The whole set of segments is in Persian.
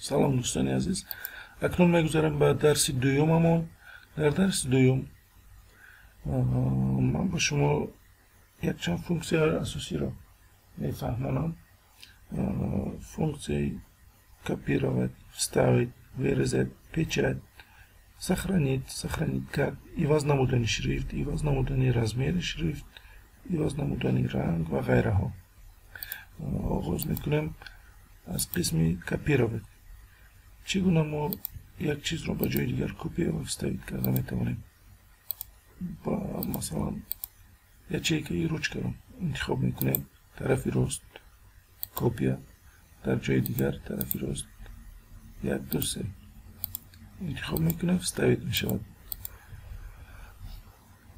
سلام دوستان عزیز، اکنون میگذارم به درس دویممون. در درس دویم من با شما یک چند فونکسی اساسی را میفهمانم. فونکسی kopírovat, vstavit, vyrezat, pečat, sохранить как и вознамуданный шрифт, и вознамуданный размер шрифт, и вознамуданный ранг و غیره ها. آغاز میکنم از قسم kopírovat. چگونه ما یک چیز را به جای دیگر کپی و vstavit کرده میتوانیم. با مثلا یک چیکه روچکه را انتخاب میکنیم، طرفی راست کپی، در جای دیگر طرفی راست 1 2 3 انتخاب میکنیم، vstavit میشود.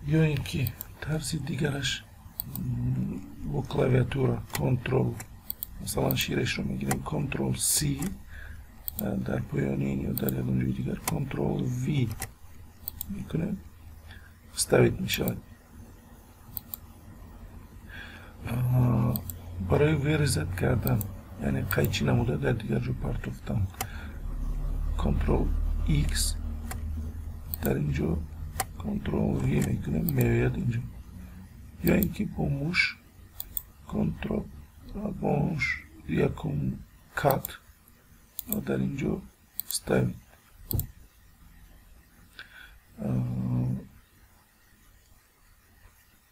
یا اینکه طرز دیگرش با کلاویاتور کنترل، مثلا شیرش رو میگیریم کنترل سی، در پایان این یا در یکم جای دیگر کنترل وی میکنیم، vstavit میشود. برای ویرزت کردن یعنی قیچی نموده در دیگر جو پرتافتن، کنترل ایکس در اینجا کنترل وی میکنیم، میآید اینجا. یا اینکه با موش کنترل با موش یکم کات در اینجا vstavit.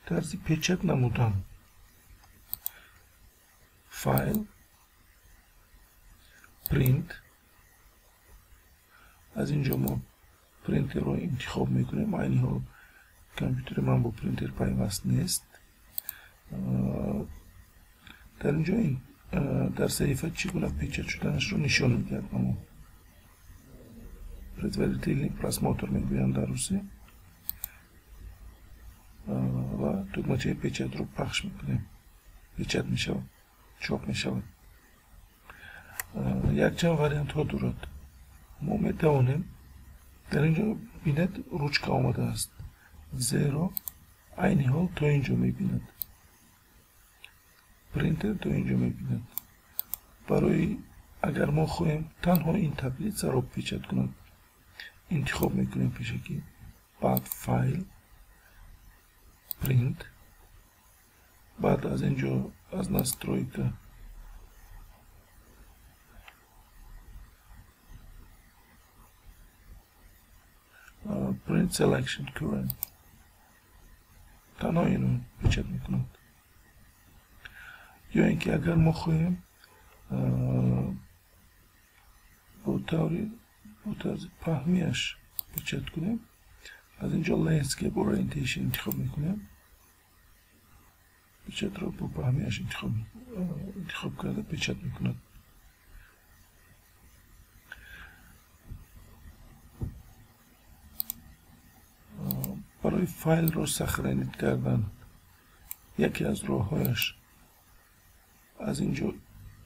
طرز پچت نمودن، فایل پرینت، از اینجا ما پرینتر رو انتخاب میکنیم. عینی ها کامپیوتر من با پرینتر پیوست نیست. در اینجا این در صحیفه چگونه پچت شدنش رو نشان میگردم. предварительный просмотр میگویند در روسی و دکمه پچت رو پخش میکنیم، پچت میشود، چاپ میشود. یک چند واریانت ها دارد. ما میتوانیم در اینجا بیند روچکه آمده است، زیرا عینی حال تا اینجا میبیند، پرینتر تا اینجا میبیند. برای اگر ما خواهیم تنها این تبلیت را پیچت کنند، انتخاب میکنیم پیشکی، بعد فایل پرینت، بعد از اینجا از настройка print selection current، تنها اینو پیچت میکنند. یا اینکه اگر ما خواهیم با طرز پهمیش پیچت کنیم، از اینجا landscape orientation انتخاب میکنیم، پیچت را با پهمیش انتخاب کرده پیچت میکند. برای فایل را سخرانیت کردن یکی از راههایش از اینجا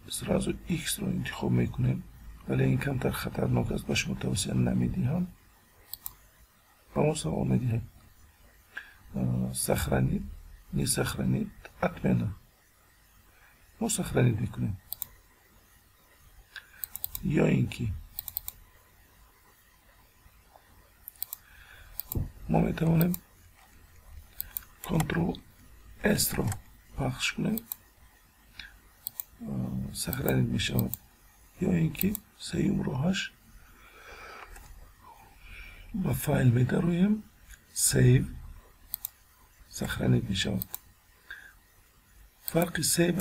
سرازو X را انتخاب میکنیم، ولی این کمتر خطرناک است، به شما توصیه نمیدهم. با ما سوال میدهیم سخرانیت نی سخرانیت اتمنه، ما سخرانیت میکنیم. یا اینکه ما میتوانیم کنترل اس را پخش کنیم، سخرانیت میشود. یا اینکه سیوم راهش با فایل میدرویم، سیو سخرانیت میشود. فرق سیو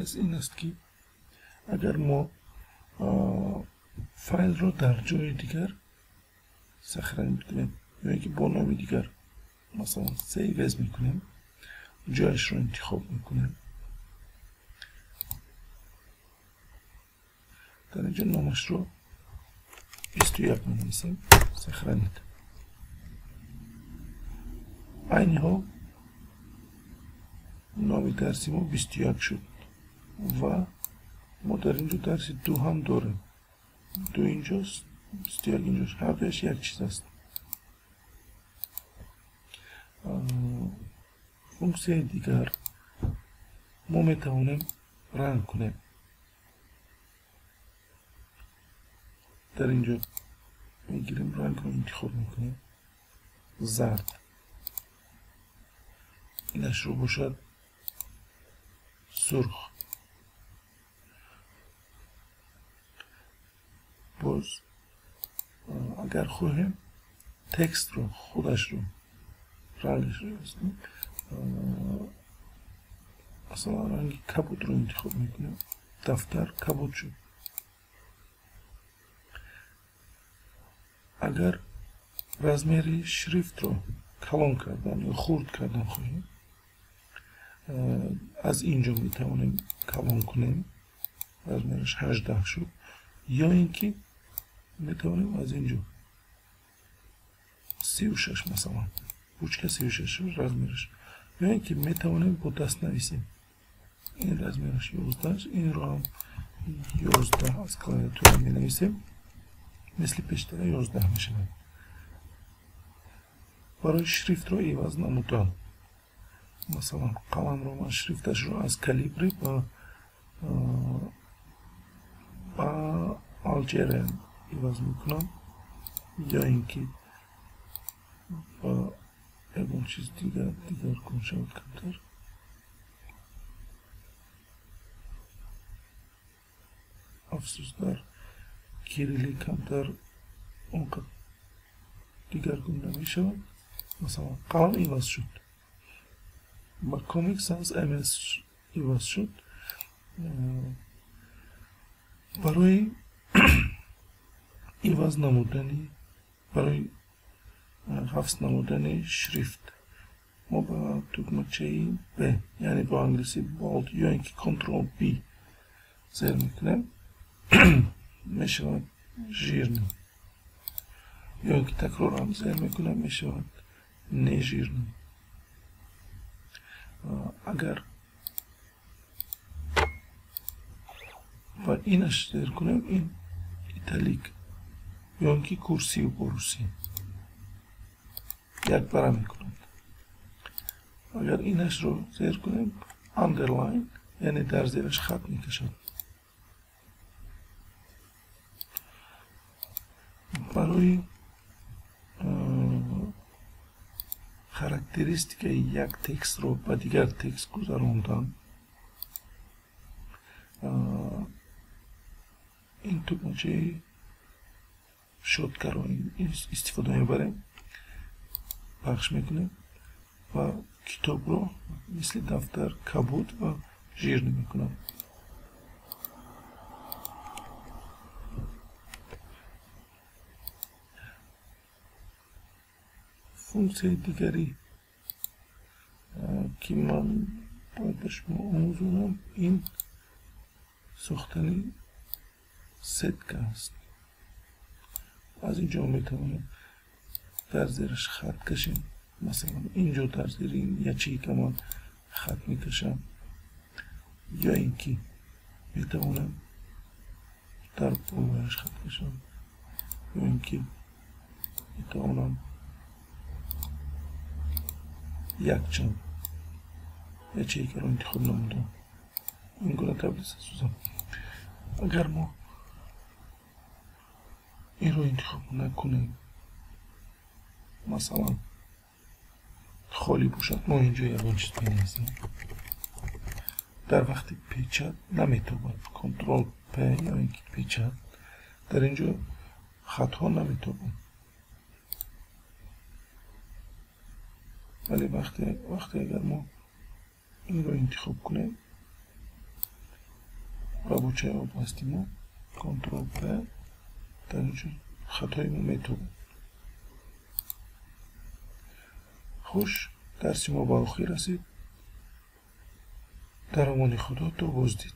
از این است که اگر ما فایل را در جای دیگر سخرانیت کنیم یا اینکه با نام دیگر مثلا سیو از میکنیم، جایش رو انتخاب میکنیم، در اینجا نامش رو 21 می‌نویسیم، سخرانیت. عینی ها نام درسی ما 21 شد و ما در اینجا درس دو هم داریم، دو اینجاست 21 اینجاست، هر دوش یک چیز است. فونکسی دیگر ما میتوانیم رنگ کنیم. در اینجا میگیریم، رنگ رو انتخاب میکنیم، زرد، اینش رو باشد سرخ. باز اگر خواهیم تکست رو خودش رو رنگش رو بزنیم، مثلا رنگ کبود رو انتخاب میکنیم، دفتر کبود شد. اگر رزمیر شریفت رو کلان کردن یا خورد کردن خواهیم، از اینجا میتوانیم کلان کنیم، رزمیرش 18 شد، یا اینکه میتوانیم از اینجا 36 مثلا بوچکه 36 شد رزمیرش، یا اینکه میتوانیم با دست نویسیم، این رزمیرش 11، این رو هم 11 از کلانیاتور می نویسیم، مثل پیشتر 11 میشه. برای شریفت رو عوض نمودن، مثلا قلم رو من شریفتش رو از کالیبری با آلجرن عوض میکنم، یا اینکه با اون چیز دیگر کن شود کمتر. افسوس در کیریلی کمتر اونقدر دیگر کن نمیشود. مثلا قلم عوض شد، با کامیک سنس MS عوض شد. برای عوض نمودنی، برای حفظ نمودن شریفت ما با دکمه‌چه B، یعنی با انگلیسی بولد یا اینکه کنترل B زیر میکنیم، میشود ژیرنی، یا اینکه تکرار هم زیر میکنیم میشود نژیرنی. اگر و اینش زیر کنیم، این ایتالیک یا اینکه کرسی و بروسی یک برا میکنند. اگر اینش رو زیر کنیم اندرلاین، یعنی در زیرش خط میکشند. برای خاراکتریستیک یک تکست رو به دیگر تکست گذراندن، این دکمه‌چه شورتکت رو استفاده میبریم، پخش میکنیم و کتاب رو مثل دفتر کبود و ژیرنی میکنم. فونکسیون دیگری که من باید به شما آموزونم، این ساختن ستک است. از اینجا میتوانیم در زیرش خط کشیم، مثلا اینجا در زیر این یچی که من خط میکشم، یا اینکه میتوانم در پولش خط کشم، یا اینکه میتوانم یک چند یچی که رو انتخاب نمودم، این گونه تبدیل سازم. اگر ما این رو انتخاب نکنیم، مثلا خالی باشد، ما اینجا یه چیز بنویسیم، در وقتی پیچد نمیتوان کنترل P یا اینکه پیچد، در اینجا خط ها نمیتوان. ولی وقتی اگر ما این رو انتخاب کنیم و بوچه ها بستیم، کنترل P، در اینجا خط های ما میتوان. خوش، درسی ما به آخر رسید. در امان خدا تو بازدید.